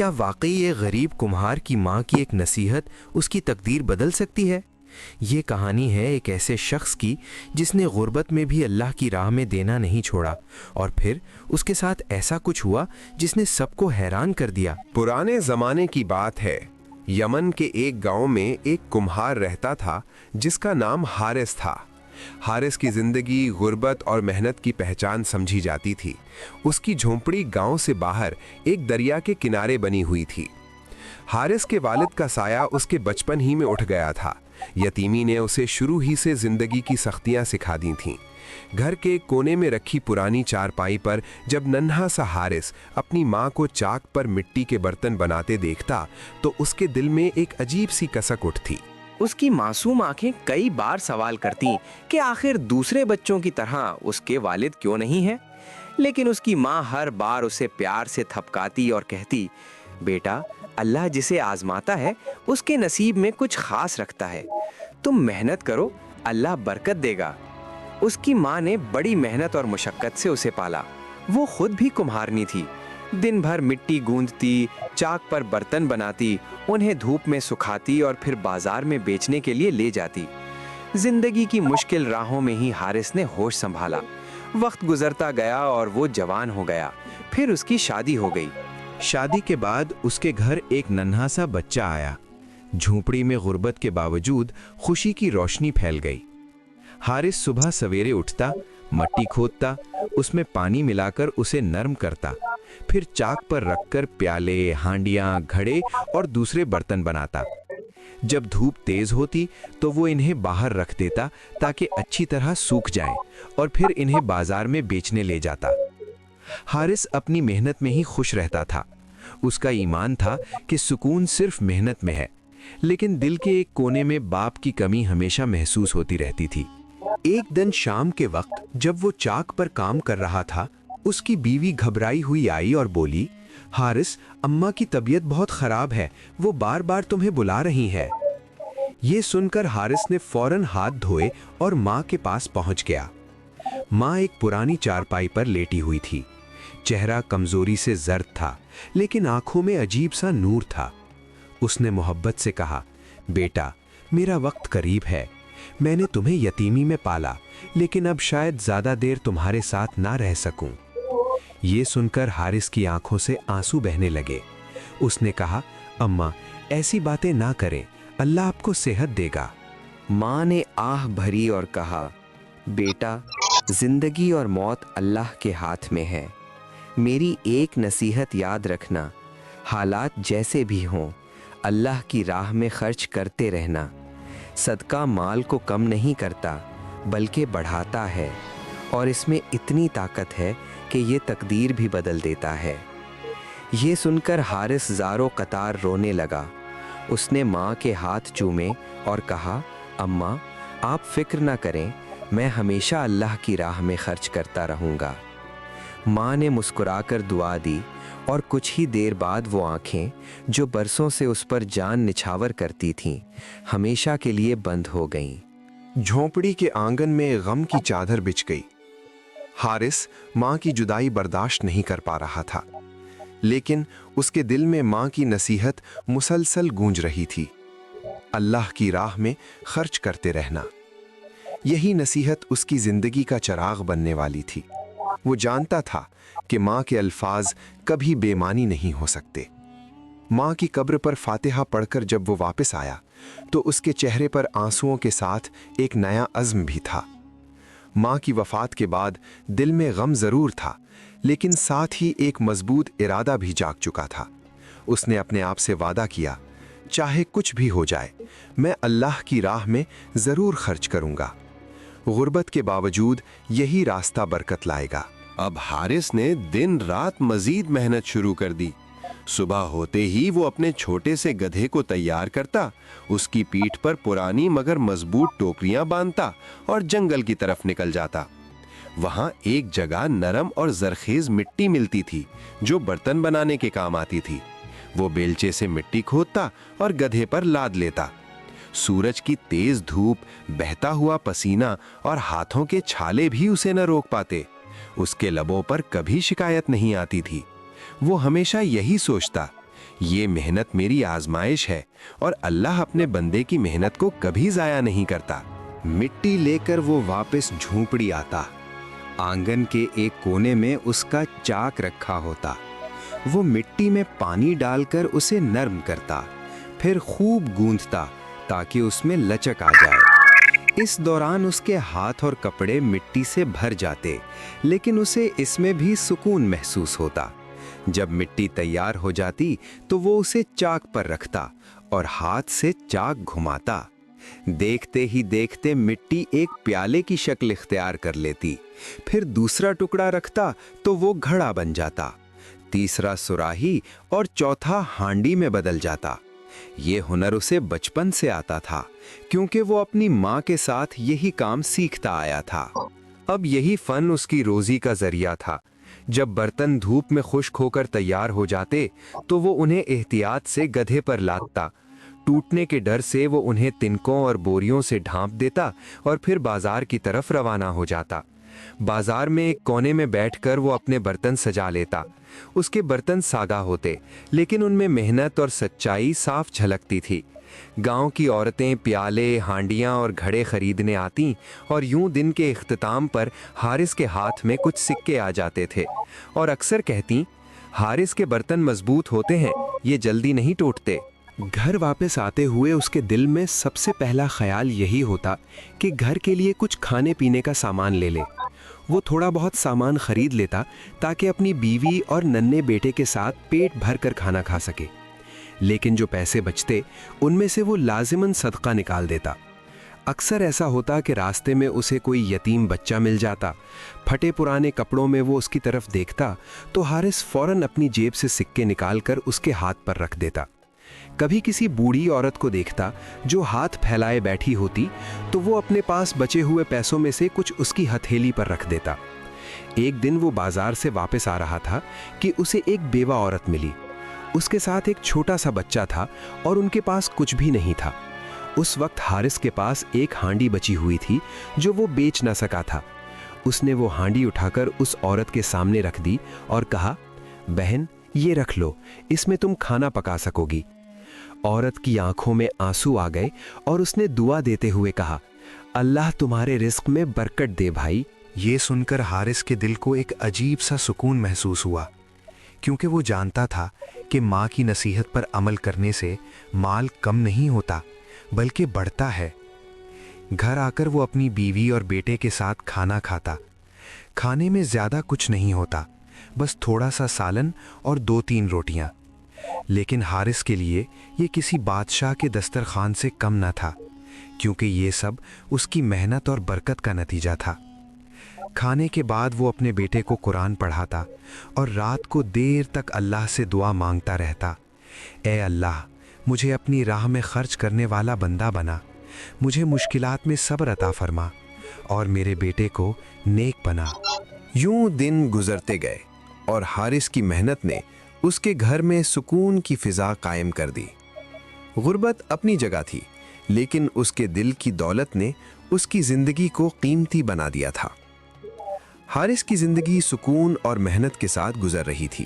کیا واقعی یہ غریب کمہار کی ماں کی ایک نصیحت اس کی تقدیر بدل سکتی ہے؟ یہ کہانی ہے ایک ایسے شخص کی جس نے غربت میں بھی اللہ کی راہ میں دینا نہیں چھوڑا، اور پھر اس کے ساتھ ایسا کچھ ہوا جس نے سب کو حیران کر دیا۔ پرانے زمانے کی بات ہے، یمن کے ایک گاؤں میں ایک کمہار رہتا تھا جس کا نام حارث تھا۔ حارث کی زندگی غربت اور محنت کی پہچان سمجھی جاتی تھی۔ اس کی جھونپڑی گاؤں سے باہر ایک دریا کے کنارے بنی ہوئی تھی۔ حارث کے والد کا سایہ اس کے بچپن ہی میں اٹھ گیا تھا۔ یتیمی نے اسے شروع ہی سے زندگی کی سختیاں سکھا دی تھیں۔ گھر کے کونے میں رکھی پرانی چارپائی پر جب ننھا سا حارث اپنی ماں کو چاک پر مٹی کے برتن بناتے دیکھتا تو اس کے دل میں ایک عجیب سی کسک اٹھتی۔ اس کی معصوم آنکھیں کئی بار سوال کرتی کہ آخر دوسرے بچوں کی طرح اس کے والد کیوں نہیں ہیں، لیکن اس کی ماں ہر بار اسے پیار سے تھپکاتی اور کہتی، بیٹا، اللہ جسے آزماتا ہے اس کے نصیب میں کچھ خاص رکھتا ہے، تم محنت کرو، اللہ برکت دے گا۔ اس کی ماں نے بڑی محنت اور مشقت سے اسے پالا۔ وہ خود بھی کمہارنی تھی، دن بھر مٹی گوندتی، چاک پر برتن بناتی، انہیں دھوپ میں سکھاتی اور پھر بازار میں بیچنے کے لیے لے جاتی۔ زندگی کی مشکل راہوں میں ہی حارث نے ہوش سنبھالا۔ وقت گزرتا گیا اور وہ جوان ہو گیا، پھر اس کی شادی ہو گئی۔ شادی کے بعد اس کے گھر ایک ننھا سا بچہ آیا۔ جھونپڑی میں غربت کے باوجود خوشی کی روشنی پھیل گئی۔ حارث صبح سویرے اٹھتا، مٹی کھودتا، اس میں پانی ملا کر اسے نرم کرتا، پھر چاک پر رکھ کر پیالے، ہانڈیاں، گھڑے اور دوسرے برتن بناتا۔ جب دھوپ تیز ہوتی تو وہ انہیں باہر رکھ دیتا تاکہ اچھی طرح سوکھ جائیں، اور پھر انہیں بازار میں بیچنے لے جاتا۔ حارث اپنی محنت میں ہی خوش رہتا تھا۔ اس کا ایمان تھا کہ سکون صرف محنت میں ہے، لیکن دل کے ایک کونے میں باپ کی کمی ہمیشہ محسوس ہوتی رہتی تھی۔ ایک دن شام کے وقت جب وہ چاک پر کام کر رہا تھا، اس کی بیوی گھبرائی ہوئی آئی اور بولی، حارث، اماں کی طبیعت بہت خراب ہے، وہ بار بار تمہیں بلا رہی ہے۔ یہ سن کر حارث نے فوراً ہاتھ دھوئے اور ماں کے پاس پہنچ گیا۔ ماں ایک پرانی چارپائی پر لیٹی ہوئی تھی۔ چہرہ کمزوری سے زرد تھا، لیکن آنکھوں میں عجیب سا نور تھا۔ اس نے محبت سے کہا، بیٹا، میرا وقت قریب ہے، میں نے تمہیں یتیمی میں پالا، لیکن اب شاید زیادہ دیر تمہارے ساتھ نہ رہ سکوں۔ یہ سن کر حارث کی آنکھوں سے آنسو بہنے لگے۔ اس نے کہا، اماں، ایسی باتیں نہ کریں، اللہ آپ کو صحت دے گا۔ ماں نے آہ بھری اور کہا، بیٹا، زندگی اور موت اللہ کے ہاتھ میں ہے، میری ایک نصیحت یاد رکھنا، حالات جیسے بھی ہوں، اللہ کی راہ میں خرچ کرتے رہنا۔ صدقہ مال کو کم نہیں کرتا بلکہ بڑھاتا ہے، اور اس میں اتنی طاقت ہے کہ یہ تقدیر بھی بدل دیتا ہے۔ یہ سن کر حارث زاروں قطار رونے لگا۔ اس نے ماں کے ہاتھ چومے اور کہا، اماں، آپ فکر نہ کریں، میں ہمیشہ اللہ کی راہ میں خرچ کرتا رہوں گا۔ ماں نے مسکرا کر دعا دی، اور کچھ ہی دیر بعد وہ آنکھیں جو برسوں سے اس پر جان نچھاور کرتی تھیں، ہمیشہ کے لیے بند ہو گئیں۔ جھونپڑی کے آنگن میں غم کی چادر بچھ گئی۔ حارث ماں کی جدائی برداشت نہیں کر پا رہا تھا، لیکن اس کے دل میں ماں کی نصیحت مسلسل گونج رہی تھی، اللہ کی راہ میں خرچ کرتے رہنا۔ یہی نصیحت اس کی زندگی کا چراغ بننے والی تھی۔ وہ جانتا تھا کہ ماں کے الفاظ کبھی بے معنی نہیں ہو سکتے۔ ماں کی قبر پر فاتحہ پڑھ کر جب وہ واپس آیا تو اس کے چہرے پر آنسوؤں کے ساتھ ایک نیا عزم بھی تھا۔ ماں کی وفات کے بعد دل میں غم ضرور تھا، لیکن ساتھ ہی ایک مضبوط ارادہ بھی جاگ چکا تھا۔ اس نے اپنے آپ سے وعدہ کیا، چاہے کچھ بھی ہو جائے، میں اللہ کی راہ میں ضرور خرچ کروں گا۔ غربت کے باوجود یہی راستہ برکت لائے گا۔ اب حارث نے دن رات مزید محنت شروع کر دی۔ صبح ہوتے ہی وہ اپنے چھوٹے سے گدھے کو تیار کرتا، اس کی پیٹھ پر پرانی مگر مضبوط ٹوکریاں باندھتا اور جنگل کی طرف نکل جاتا۔ وہاں ایک جگہ نرم اور زرخیز مٹی ملتی تھی جو برتن بنانے کے کام آتی تھی۔ وہ بیلچے سے مٹی کھودتا اور گدھے پر لاد لیتا۔ سورج کی تیز دھوپ، بہتا ہوا پسینہ اور ہاتھوں کے چھالے بھی اسے نہ روک پاتے۔ اس کے لبوں پر کبھی شکایت نہیں آتی تھی۔ وہ ہمیشہ یہی سوچتا یہ محنت میری آزمائش ہے اور اللہ اپنے بندے کی محنت کو کبھی ضائع نہیں کرتا۔ مٹی لے کر وہ واپس جھونپڑی آتا۔ آنگن کے ایک کونے میں اس کا چاک رکھا ہوتا۔ وہ مٹی میں پانی ڈال کر اسے نرم کرتا، پھر خوب گوندھتا تاکہ اس میں لچک آ جائے۔ اس دوران اس کے ہاتھ اور کپڑے مٹی سے بھر جاتے، لیکن اسے اس میں بھی سکون محسوس ہوتا۔ جب مٹی تیار ہو جاتی تو وہ اسے چاک پر رکھتا اور ہاتھ سے چاک گھماتا۔ دیکھتے ہی دیکھتے مٹی ایک پیالے کی شکل اختیار کر لیتی، پھر دوسرا ٹکڑا رکھتا تو وہ گھڑا بن جاتا، تیسرا سراہی اور چوتھا ہانڈی میں بدل جاتا۔ یہ ہنر اسے بچپن سے آتا تھا، کیونکہ وہ اپنی ماں کے ساتھ یہی کام سیکھتا آیا تھا۔ اب یہی فن اس کی روزی کا ذریعہ تھا۔ جب برتن دھوپ میں خشک ہو کر تیار ہو جاتے تو وہ انہیں احتیاط سے گدھے پر لادتا۔ ٹوٹنے کے ڈر سے وہ انہیں تنکوں اور بوریوں سے ڈھانپ دیتا اور پھر بازار کی طرف روانہ ہو جاتا۔ بازار میں ایک کونے میں بیٹھ کر وہ اپنے برتن سجا لیتا۔ اس کے برتن سادہ ہوتے، لیکن ان میں محنت اور سچائی صاف جھلکتی تھی۔ گاؤں کی عورتیں پیالے، ہانڈیاں اور گھڑے خریدنے آتیں، اور یوں دن کے اختتام پر حارث کے ہاتھ میں کچھ سکے آ جاتے تھے، اور اکثر کہتیں، حارث کے برتن مضبوط ہوتے ہیں، یہ جلدی نہیں ٹوٹتے۔ گھر واپس آتے ہوئے اس کے دل میں سب سے پہلا خیال یہی ہوتا کہ گھر کے لیے کچھ کھانے پینے کا سامان لے لے۔ وہ تھوڑا بہت سامان خرید لیتا تاکہ اپنی بیوی اور ننھے بیٹے کے ساتھ پیٹ بھر کر کھانا کھا سکے، لیکن جو پیسے بچتے ان میں سے وہ لازماً صدقہ نکال دیتا۔ اکثر ایسا ہوتا کہ راستے میں اسے کوئی یتیم بچہ مل جاتا۔ پھٹے پرانے کپڑوں میں وہ اس کی طرف دیکھتا تو حارث فوراً اپنی جیب سے سکے نکال کر اس کے ہاتھ پر رکھ دیتا۔ کبھی کسی بوڑھی عورت کو دیکھتا جو ہاتھ پھیلائے بیٹھی ہوتی تو وہ اپنے پاس بچے ہوئے پیسوں میں سے کچھ اس کی ہتھیلی پر رکھ دیتا۔ ایک دن وہ بازار سے واپس آ رہا تھا کہ اسے ایک بیوہ عورت ملی۔ اس کے ساتھ ایک چھوٹا سا بچہ تھا اور ان کے پاس کچھ بھی نہیں تھا۔ اس وقت حارث کے پاس ایک ہانڈی بچی ہوئی تھی جو وہ بیچ نہ سکا تھا۔ اس نے وہ ہانڈی اٹھا کر اس عورت کے سامنے رکھ دی اور کہا، بہن یہ رکھ لو، اس میں تم کھانا پکا سکو گی۔ عورت کی آنکھوں میں آنسو آ گئے اور اس نے دعا دیتے ہوئے کہا، اللہ تمہارے رزق میں برکت دے بھائی۔ یہ سن کر حارث کے دل کو ایک عجیب سا سکون محسوس ہوا، کیونکہ وہ جانتا تھا کہ ماں کی نصیحت پر عمل کرنے سے مال کم نہیں ہوتا بلکہ بڑھتا ہے۔ گھر آ کر وہ اپنی بیوی اور بیٹے کے ساتھ کھانا کھاتا۔ کھانے میں زیادہ کچھ نہیں ہوتا، بس تھوڑا سا سالن اور 2-3 روٹیاں، لیکن حارث کے لیے یہ کسی بادشاہ کے دسترخوان سے کم نہ تھا، کیونکہ یہ سب اس کی محنت اور برکت کا نتیجہ تھا۔ کھانے کے بعد وہ اپنے بیٹے کو قرآن پڑھاتا اور رات کو دیر تک اللہ سے دعا مانگتا رہتا، اے اللہ مجھے اپنی راہ میں خرچ کرنے والا بندہ بنا، مجھے مشکلات میں صبر عطا فرما اور میرے بیٹے کو نیک بنا۔ یوں دن گزرتے گئے اور حارث کی محنت نے اس کے گھر میں سکون کی فضا قائم کر دی۔ غربت اپنی جگہ تھی، لیکن اس کے دل کی دولت نے اس کی زندگی کو قیمتی بنا دیا تھا۔ حارث کی زندگی سکون اور محنت کے ساتھ گزر رہی تھی۔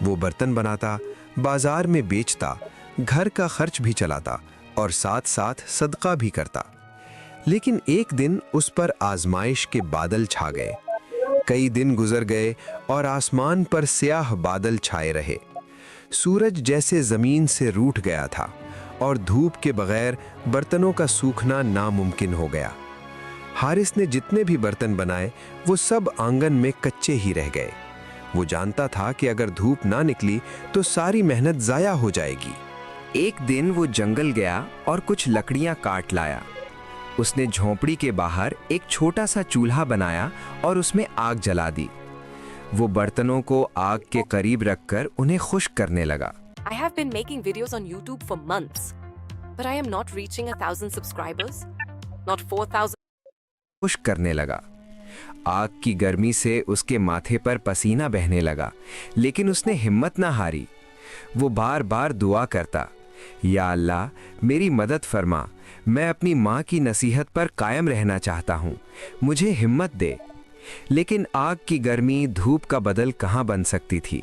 وہ برتن بناتا، بازار میں بیچتا، گھر کا خرچ بھی چلاتا اور ساتھ ساتھ صدقہ بھی کرتا۔ لیکن ایک دن اس پر آزمائش کے بادل چھا گئے۔ کئی دن گزر گئے اور آسمان پر سیاہ بادل چھائے رہے۔ سورج جیسے زمین سے روٹھ گیا تھا اور دھوپ کے بغیر برتنوں کا سوکھنا ناممکن ہو گیا۔ حارث نے جتنے بھی برتن بنائے وہ سب آنگن میں کچے ہی رہ گئے۔ وہ جانتا تھا کہ اگر دھوپ نہ نکلی تو ساری محنت ضائع ہو جائے گی۔ ایک دن وہ جنگل گیا اور کچھ لکڑیاں کاٹ لایا۔ اس نے جھونپڑی کے باہر ایک چھوٹا سا چولہا بنایا اور اس میں آگ جلا دی۔ وہ برتنوں کو آگ کے قریب رکھ کر انہیں خشک کرنے لگا۔ I have been making videos on YouTube for months, but I am not reaching 1,000 subscribers, not 4,000. خشک کرنے لگا۔ آگ کی گرمی سے اس کے ماتھے پر پسینہ بہنے لگا، لیکن اس نے ہمت نہ ہاری۔ وہ بار بار دعا کرتا، یا اللہ میری مدد فرما، میں اپنی ماں کی نصیحت پر قائم رہنا چاہتا ہوں، مجھے ہمت دے۔ لیکن آگ کی گرمی دھوپ کا بدل کہاں بن سکتی تھی؟